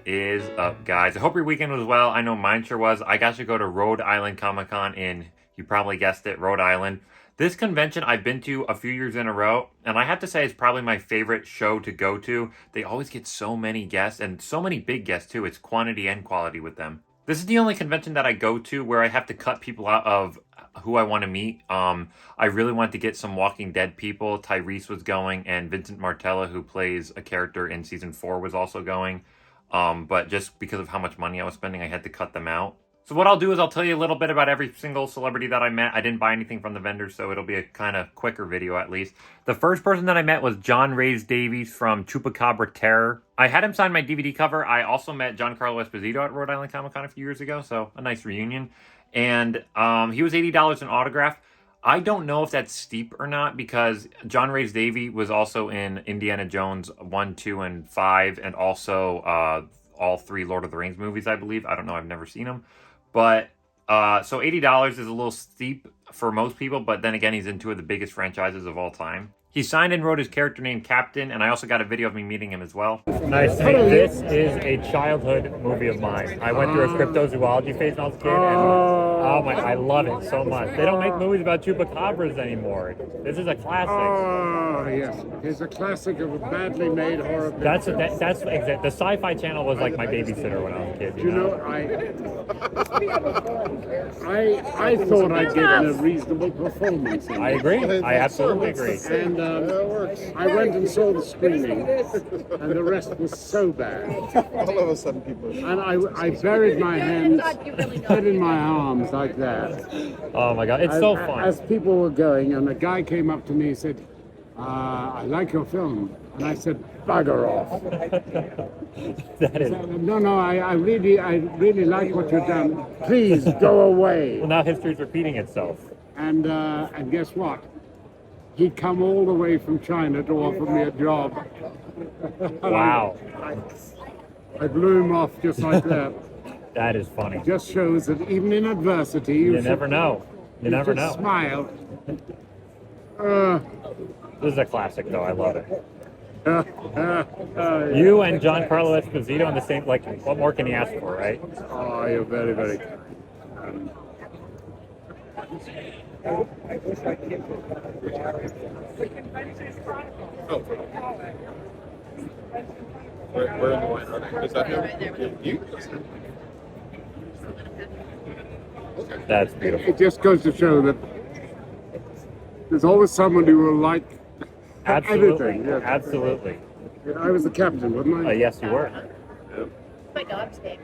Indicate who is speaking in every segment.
Speaker 1: is up, guys? I hope your weekend was well. I know mine sure was. I got to go to Rhode Island Comic Con in, you probably guessed it, Rhode Island. This convention I've been to a few years in a row, and I have to say it's probably my favorite show to go to. They always get so many guests, and so many big guests too. It's quantity and quality with them. This is the only convention that I go to where I have to cut people out of who I want to meet. I really want to get some Walking Dead people. Tyrese was going, and Vincent Martella, who plays a character in season 4, was also going. But just because of how much money I was spending, I had to cut them out. So what I'll do is I'll tell you a little bit about every single celebrity that I met. I didn't buy anything from the vendors, so it'll be a kind of quicker video at least. The first person that I met was Ray Davies from Chupacabra Terror. I had him sign my DVD cover. I also met Giancarlo Esposito at Rhode Island Comic Con a few years ago, so a nice reunion. And he was $80 an autograph. I don't know if that's steep or not because Ray Davies was also in Indiana Jones 1, 2, and 5, and also all 3 Lord of the Rings movies, I believe. I don't know. I've never seen them. But, so $80 is a little steep for most people, but then again, he's in 2 of the biggest franchises of all time. He signed and wrote his character named Captain, and I also got a video of me meeting him as well. Nice. This is a childhood movie of mine. I went through a cryptozoology phase when I was a kid, and oh my, I love it so much. They don't make movies about chupacabras anymore. This is a classic.
Speaker 2: Oh, yes. It's a classic of a badly made horror picture.
Speaker 1: That's exact. The Sci-Fi Channel was like my babysitter when I was a kid.
Speaker 2: You know, I thought I'd given a reasonable performance.
Speaker 1: I agree. I absolutely agree.
Speaker 2: And I went and saw the screening, and the rest was so bad.
Speaker 3: All of a sudden, people.
Speaker 2: And I buried my hands, head in my arms like that.
Speaker 1: Oh my God, it's so fun.
Speaker 2: As people were going, and a guy came up to me and said, I like your film. And I said, bugger off.
Speaker 1: That is...
Speaker 2: No, I really like what you've done. Please go away.
Speaker 1: Well, now history's repeating itself.
Speaker 2: And guess what? He'd come all the way from China to offer me a job.
Speaker 1: Wow.
Speaker 2: I blew him off just like that.
Speaker 1: That is funny.
Speaker 2: It just shows that even in adversity,
Speaker 1: you never know. You never know.
Speaker 2: Smile.
Speaker 1: This is a classic, though. I love it. You and Giancarlo Esposito in the same, like, what more can you ask for, right?
Speaker 2: Oh, you're very, very kind.
Speaker 3: Oh. Where in the line are they? Is that him? You? Okay.
Speaker 1: That's beautiful.
Speaker 2: It just goes to show that there's always someone who will like everything. Yes.
Speaker 1: Absolutely.
Speaker 2: I was the captain, wasn't I?
Speaker 1: Yes, you were.
Speaker 3: Yeah.
Speaker 4: My dog's name.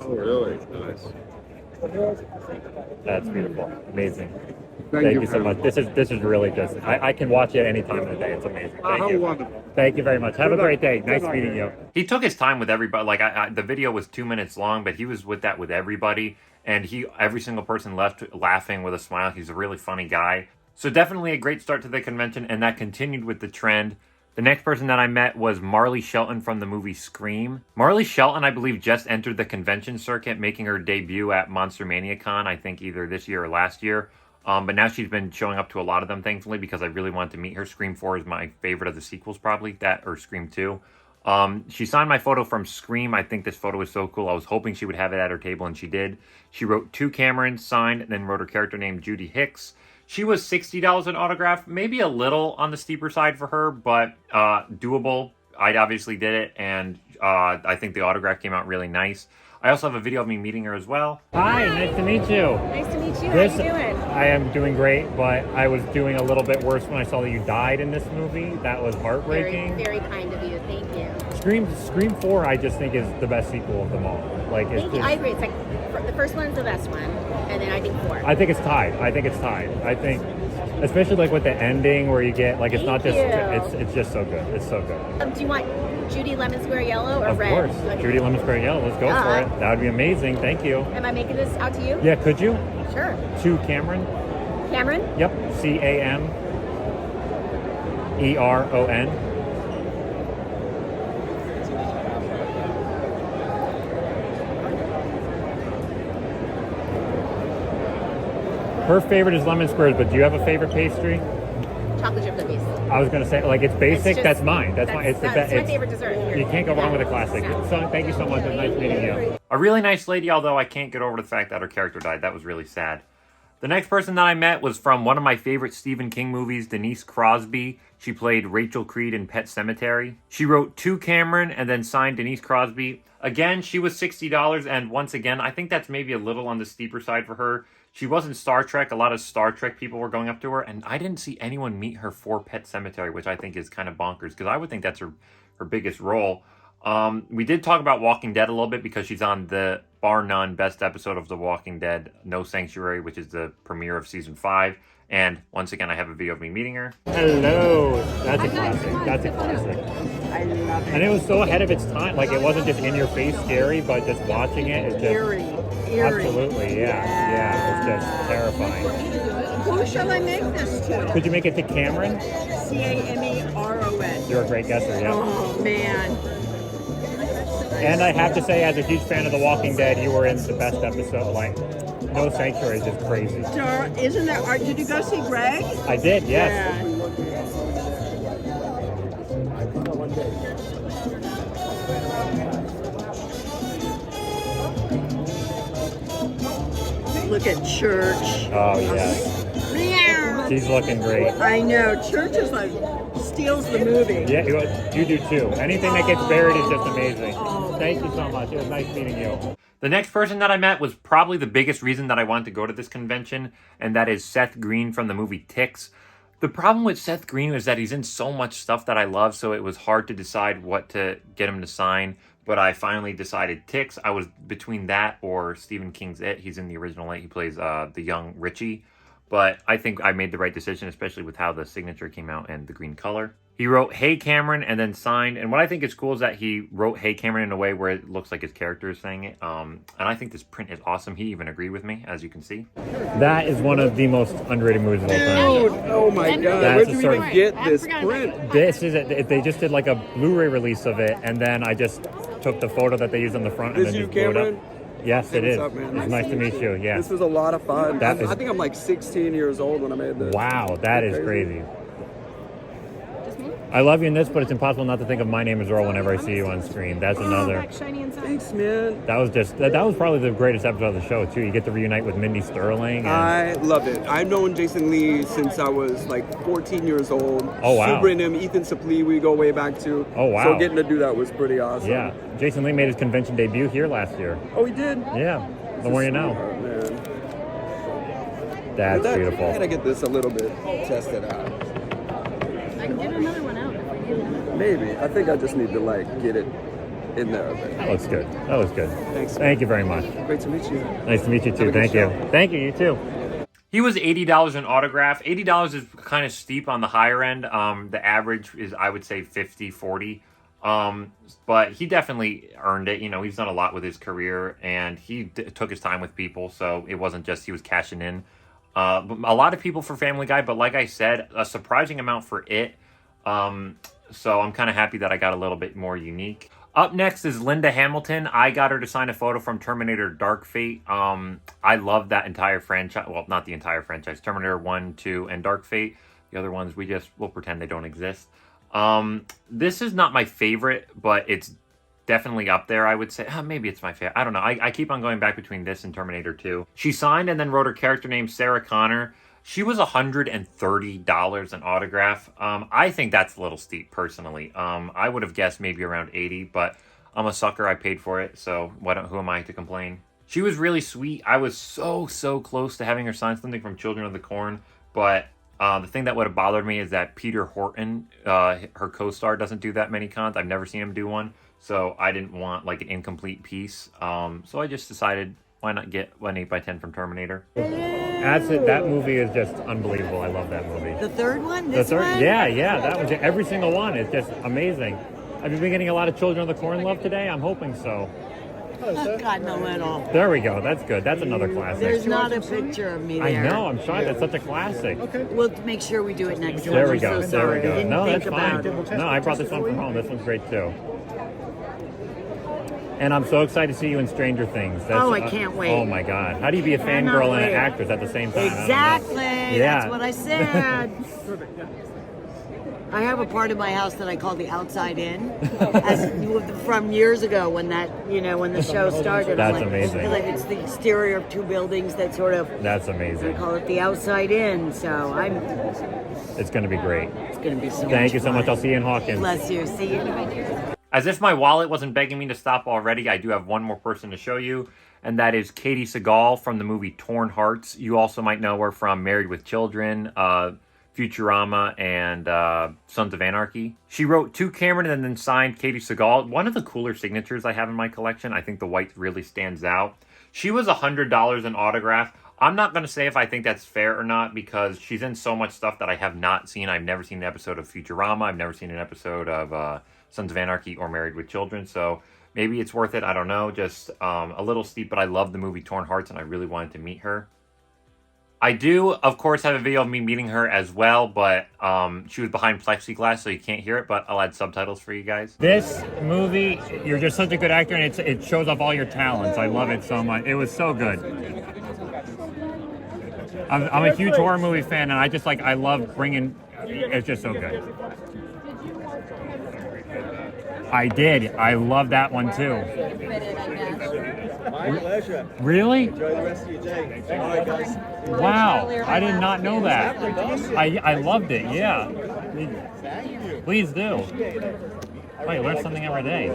Speaker 3: Oh, really? Nice.
Speaker 1: That's beautiful. Amazing.
Speaker 2: Thank
Speaker 1: you so much. This is really just, I can watch it any time of the day. It's amazing. Thank you.
Speaker 2: Wonderful.
Speaker 1: Thank you very much. Have a great day. Nice meeting you. He took his time with everybody. Like, the video was 2 minutes long, but he was with that with everybody. And every single person left laughing with a smile. He's a really funny guy. So definitely a great start to the convention, and that continued with the trend. The next person that I met was Marley Shelton from the movie Scream. Marley Shelton, I believe, just entered the convention circuit, making her debut at Monster Mania Con, I think either this year or last year. But now she's been showing up to a lot of them, thankfully, because I really wanted to meet her. Scream 4 is my favorite of the sequels, probably, that or Scream 2. She signed my photo from Scream. I think this photo is so cool. I was hoping she would have it at her table, and she did. She wrote 2 Camerons, signed, and then wrote her character named Judy Hicks. She was $60 an autograph, maybe a little on the steeper side for her, but doable. I obviously did it, and I think the autograph came out really nice. I also have a video of me meeting her as well. Hi, nice to meet you.
Speaker 4: Nice to meet you. How are you doing?
Speaker 1: I am doing great, but I was doing a little bit worse when I saw that you died in this movie. That was heartbreaking.
Speaker 4: Very, very kind of you. Thank you.
Speaker 1: Scream 4, I just think is the best sequel of them all. Like, it's
Speaker 4: Thank you. I agree. It's like the first one's the best one, and then I think 4.
Speaker 1: I think it's tied. I think, especially like with the ending where you get like it's not just it's just so good. It's so good.
Speaker 4: Do you want Judy Lemon Square Yellow or red?
Speaker 1: Of course, okay. Judy Lemon Square Yellow. Let's go for it. That would be amazing. Thank you.
Speaker 4: Am I making this out to you?
Speaker 1: Yeah, could you?
Speaker 4: Sure.
Speaker 1: To Cameron.
Speaker 4: Cameron?
Speaker 1: Yep. CAMERON. Her favorite is lemon squares, but do you have a favorite pastry?
Speaker 4: chocolate chip cookies.
Speaker 1: I was gonna say, like, it's basic.
Speaker 4: It's just-
Speaker 1: that's mine. That's mine. It's
Speaker 4: that's my favorite dessert.
Speaker 1: You can't go wrong with a classic. So, thank you so much. It was nice meeting you. A really nice lady, although I can't get over the fact that her character died. That was really sad. The next person that I met was from one of my favorite Stephen King movies, Denise Crosby. She played Rachel Creed in Pet Sematary. She wrote to Cameron and then signed Denise Crosby. Again, she was $60, and once again, I think that's maybe a little on the steeper side for her. She was in Star Trek. A lot of Star Trek people were going up to her, and I didn't see anyone meet her for Pet Sematary, which I think is kind of bonkers, because I would think that's her biggest role. We did talk about Walking Dead a little bit because she's on the bar none best episode of The Walking Dead, No Sanctuary, which is the premiere of season 5. And once again, I have a video of me meeting her. Hello. That's a classic. That's a classic.
Speaker 5: I love it.
Speaker 1: And it was so ahead of its time. Like, it wasn't just in your face scary, but just watching it is just
Speaker 5: Eerie.
Speaker 1: absolutely, yeah. It's just terrifying.
Speaker 5: Who shall I make this to?
Speaker 1: Could you make it to Cameron?
Speaker 5: Cameron.
Speaker 1: You're a great guesser, yeah.
Speaker 5: Oh, man.
Speaker 1: And I have to say, as a huge fan of The Walking Dead, you were in the best episode. Like, No Sanctuary is just crazy.
Speaker 5: Isn't that, did you go see Greg?
Speaker 1: I did, yes.
Speaker 5: Look at Church.
Speaker 1: Oh, yes.
Speaker 5: Meow.
Speaker 1: She's looking great.
Speaker 5: I know. Church is like, steals the movie.
Speaker 1: Yeah, you do too. Anything that gets buried is just amazing.
Speaker 5: Oh.
Speaker 1: Thank you so much. It was nice meeting you. The next person that I met was probably the biggest reason that I wanted to go to this convention, and that is Seth Green from the movie Ticks. The problem with Seth Green is that he's in so much stuff that I love, so it was hard to decide what to get him to sign, but I finally decided Ticks. I was between that or Stephen King's It. He's in the original It. He plays the young Richie, but I think I made the right decision, especially with how the signature came out and the green color. He wrote Hey Cameron and then signed, and what I think is cool is that he wrote Hey Cameron in a way where it looks like his character is saying it, and I think this print is awesome. He even agreed with me, as you can see. That is one of the most underrated movies of all time.
Speaker 6: Oh my god,
Speaker 1: That's
Speaker 6: where'd
Speaker 1: a
Speaker 6: you
Speaker 1: sort
Speaker 6: even
Speaker 1: of-
Speaker 6: get this print?
Speaker 1: This is it. They just did like a Blu-ray release of it, and then I just took the photo that they used on the front and
Speaker 6: This
Speaker 1: then
Speaker 6: you,
Speaker 1: just blew it up.
Speaker 6: Cameron?
Speaker 1: Yes, it
Speaker 6: What's
Speaker 1: is.
Speaker 6: up, man?
Speaker 1: It's nice to meet you. Yeah.
Speaker 6: This was a lot of fun.
Speaker 1: That
Speaker 6: I
Speaker 1: is-
Speaker 6: think I'm like 16 years old when I made this.
Speaker 1: Wow, that is crazy. I love you in this, but it's impossible not to think of My Name is Earl whenever I see you on screen. That's another.
Speaker 6: Thanks, man.
Speaker 1: That was probably the greatest episode of the show too. You get to reunite with Mindy Sterling. And,
Speaker 6: I love it. I've known Jason Lee since I was like 14 years old.
Speaker 1: Oh, wow.
Speaker 6: Sue Brenham, Ethan Suplee, we go way back to.
Speaker 1: Oh, wow.
Speaker 6: So getting to do that was pretty awesome.
Speaker 1: yeah, Jason Lee made his convention debut here last year.
Speaker 6: Oh, he did?
Speaker 1: Yeah, the more you know.
Speaker 6: Oh, man.
Speaker 1: That's
Speaker 6: I
Speaker 1: beautiful.
Speaker 6: gotta get this a little bit tested out.
Speaker 4: I can get another one out.
Speaker 6: Maybe. I think I just need to like get it in there a bit.
Speaker 1: That looks good. That looks good.
Speaker 6: Thanks.
Speaker 1: Thank you very much.
Speaker 6: Great to meet you.
Speaker 1: Nice to meet you
Speaker 6: Have a
Speaker 1: too.
Speaker 6: good
Speaker 1: Thank you.
Speaker 6: show.
Speaker 1: Thank you. You too. He was $80 an autograph. $80 is kind of steep on the higher end. The average is, I would say, $50, $40. But he definitely earned it. You know, he's done a lot with his career, and he took his time with people. So it wasn't just he was cashing in. But a lot of people for Family Guy, but like I said, a surprising amount for It. So I'm kind of happy that I got a little bit more unique. Up next is Linda Hamilton. I got her to sign a photo from Terminator Dark Fate. I love that entire franchise. Well, not the entire franchise. Terminator 1, 2, and Dark Fate. The other ones, we'll pretend they don't exist. This is not my favorite, but it's definitely up there, I would say. Maybe it's my favorite. I don't know. I keep on going back between this and Terminator 2. She signed and then wrote her character name, Sarah Connor. She was $130 an autograph. I think that's a little steep, personally. I would have guessed maybe around 80, but I'm a sucker. I paid for it, so who am I to complain? She was really sweet. I was so close to having her sign something from Children of the Corn, but the thing that would have bothered me is that Peter Horton, her co-star, doesn't do that many cons. I've never seen him do one, so I didn't want like an incomplete piece. So I just decided, why not get an 8x10 from Terminator? That's it. That movie is just unbelievable. I love that movie.
Speaker 5: The third one?
Speaker 1: The third, yeah, that was every single one. It's just amazing. Have you been getting a lot of Children of the Corn love today? I'm hoping so.
Speaker 5: God, no at all.
Speaker 1: There we go. That's good. That's another classic.
Speaker 5: There's not a picture of me there.
Speaker 1: I know. I'm shy. That's such a classic.
Speaker 5: We'll make sure we do it next time.
Speaker 1: There we
Speaker 5: I'm
Speaker 1: go.
Speaker 5: so
Speaker 1: There we
Speaker 5: sorry. I
Speaker 1: go.
Speaker 5: didn't
Speaker 1: No,
Speaker 5: think
Speaker 1: that's fine.
Speaker 5: about it.
Speaker 1: No, I brought this one from home. This one's great too. And I'm so excited to see you in Stranger Things.
Speaker 5: Oh, I can't wait.
Speaker 1: Oh my God. How do you be a
Speaker 5: Cannot
Speaker 1: fangirl and an
Speaker 5: wait.
Speaker 1: actress at the same time? I don't know.
Speaker 5: Exactly.
Speaker 1: Yeah.
Speaker 5: That's what I said.
Speaker 7: I have a part of my house that I call the outside in, from years ago when when the show started.
Speaker 1: That's amazing.
Speaker 7: It's the exterior of two buildings that sort of.
Speaker 1: That's amazing.
Speaker 7: I call it the outside in. So
Speaker 1: It's going to be great.
Speaker 7: It's going to be so.
Speaker 1: Thank you so much. I'll see you in Hawkins.
Speaker 7: Bless you. See you.
Speaker 1: As if my wallet wasn't begging me to stop already, I do have one more person to show you, and that is Katey Sagal from the movie Torn Hearts. You also might know her from Married with Children, Futurama, and Sons of Anarchy. She wrote to Cameron and then signed Katey Sagal. One of the cooler signatures I have in my collection. I think the white really stands out. She was $100 an autograph. I'm not going to say if I think that's fair or not because she's in so much stuff that I have not seen. I've never seen an episode of Futurama. I've never seen an episode of Sons of Anarchy or Married with Children. So maybe it's worth it. I don't know. Just a little steep, but I love the movie Torn Hearts and I really wanted to meet her. I do, of course, have a video of me meeting her as well, but she was behind plexiglass, so you can't hear it, but I'll add subtitles for you guys. This movie, you're just such a good actor, and it shows off all your talents. I love it so much. It was so good. I'm a huge horror movie fan, and I love bringing, it's just so good. I did. I love that one, too.
Speaker 3: My pleasure.
Speaker 1: Really?
Speaker 3: Enjoy the rest of your day. All right, guys.
Speaker 1: Wow, I did not know that. I loved it, yeah. Please do. Oh, you learn something every day.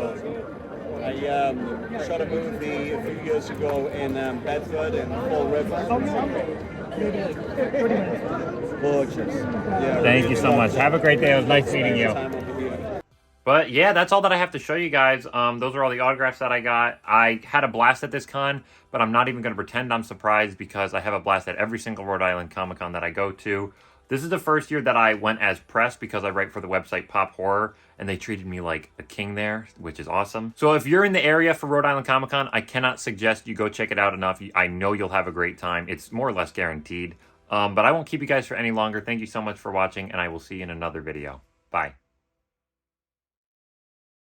Speaker 3: I shot a movie a few years ago in Bedford and Fall River. Gorgeous. Yeah,
Speaker 1: Thank you so much. Have a great day. It was nice meeting you. But yeah, that's all that I have to show you guys. Those are all the autographs that I got. I had a blast at this con, but I'm not even going to pretend I'm surprised because I have a blast at every single Rhode Island Comic Con that I go to. This is the first year that I went as press because I write for the website Pop Horror, and they treated me like a king there, which is awesome. So if you're in the area for Rhode Island Comic Con, I cannot suggest you go check it out enough. I know you'll have a great time. It's more or less guaranteed. But I won't keep you guys for any longer. Thank you so much for watching, and I will see you in another video. Bye.